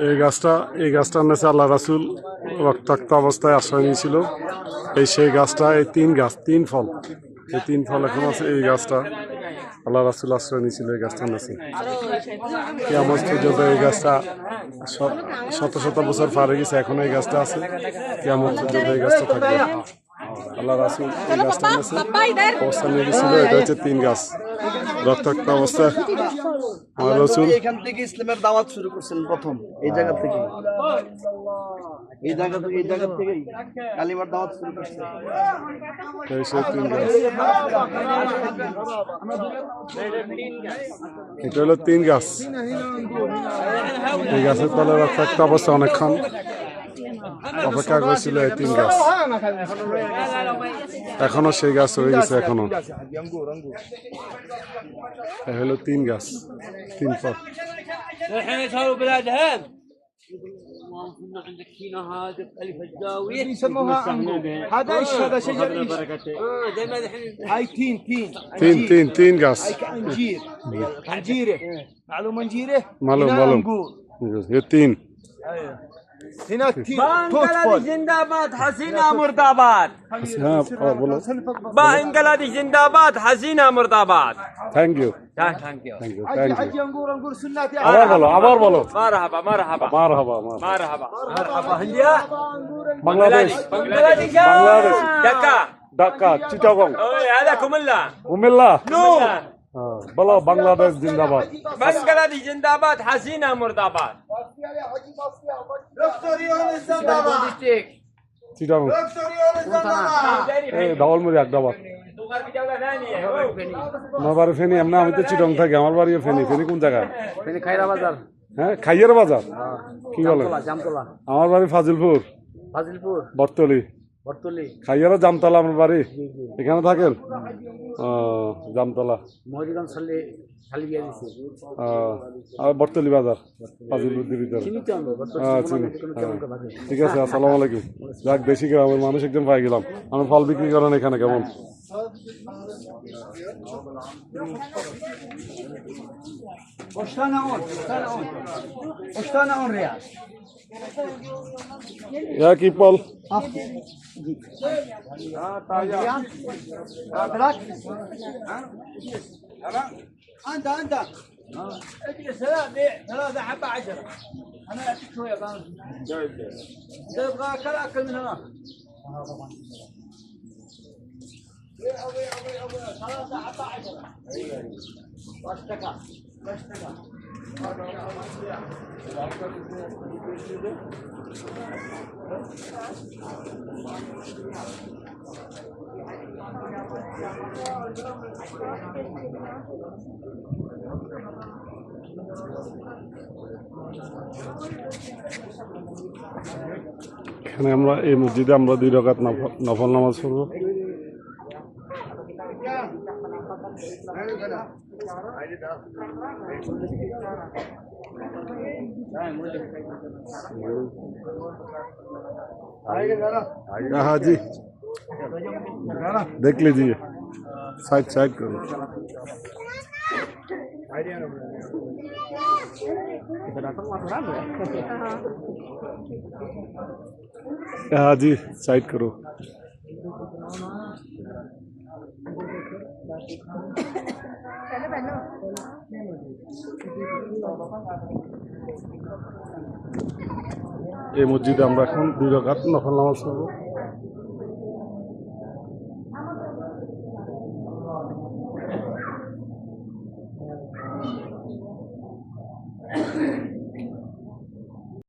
এই গাছটার নিচে আল্লাহ রাসূল রক্তাক্ত অবস্থায় আশ্রয় নিয়েছিল। সেই গাছটা, এই তিন ফল, এই তিন ফল এখন আছে। এই গাছটা আল্লাহ রাসূল আশ্রয় নিয়েছিল এই গাছটার নিচে। কিয়ামত পর্যন্ত এই গাছটা শত শত বছর পার হয়ে গেছে, এখন এই গাছটা আছে। কিয়ামত পর্যন্ত এই গাছটা থাকবে। আল্লাহ রাসূল এই গাছটার নিচে অবস্থান নিয়ে গেছিল। এটা হচ্ছে তিন গাছ, রক্তাক্ত অবস্থা। আমার রাসূল এখান থেকে ইসলামের দাওয়াত শুরু করছেন প্রথম, এই জায়গা থেকে, এই জায়গা থেকে কালিমার দাওয়াত শুরু করছেন। সেই তিন গাছ, এটা হলো তিন গাছ। এই গাছের তলে রক্তাক্ত অবস্থা অনেকক্ষণ অপেক্ষা করেছিল এই তিন গাছ। এখনো সেই গাছ হয়ে গেছে। এখনো হলো তিন গাছ, তিন ফল। তিন গাছ মালুম ये तीन هنا بنغلاديش زنداباد حسينة مرتاباد. हाँ बोलो। بنغلاديش زنداباد حسينة مرتاباد. Thank you. Thank you. आभार बोलो। مرحبا مرحبا مرحبا مرحبا مرحبا هنديا बांग्लादेश بنغلاديش ढाका ढाका चिटागोंग هذا كوميلا कुमिल्ला نو बोलो बांग्लादेश जिंदाबाद। بنغلاديش زنداباد حسينة مرتاباد. चिटागोंग धावलमुड़ी अहमदाबाद আমার বাড়ি ফেনী। এমনি আমি তো চিটং থাকি, আমার বাড়িও ফেনী। ফেনী কোন জায়গায়? ফেনী খাইরা বাজার। হ্যাঁ, খাইয়ার বাজার। কি বলে? জামতলা। আমার বাড়ি ফাজিলপুর, বটতলি। খাইয়ারা জামতলা আমার বাড়ি। এখানে থাকেন? জামতলা আর বটতলি বাজার, ফাজিলপুর ভিতরে। চিনি। ঠিক আছে, আসসালামু আলাইকুম। যাক, দেশি গ্রামের মানুষ একজন পাই গেলাম। আমি ফল বিক্রি করেন এখানে কেমন? কি ফল? انت اجلس. ثلاثة حبة 10. انا اعطيك شوية تبغى اكل من هنا. ثلاثة حبة 10. واشتكى এখানে আমরা এই মসজিদে আমরা 2 রাকাত নফল নামাজ পড়ব। हाँ जी, देख लीजिए, साइड करो। हाँ जी, साइड करो। এই মসজিদে আমরা এখন 2 রাকাত নফল নামাজ পড়ব।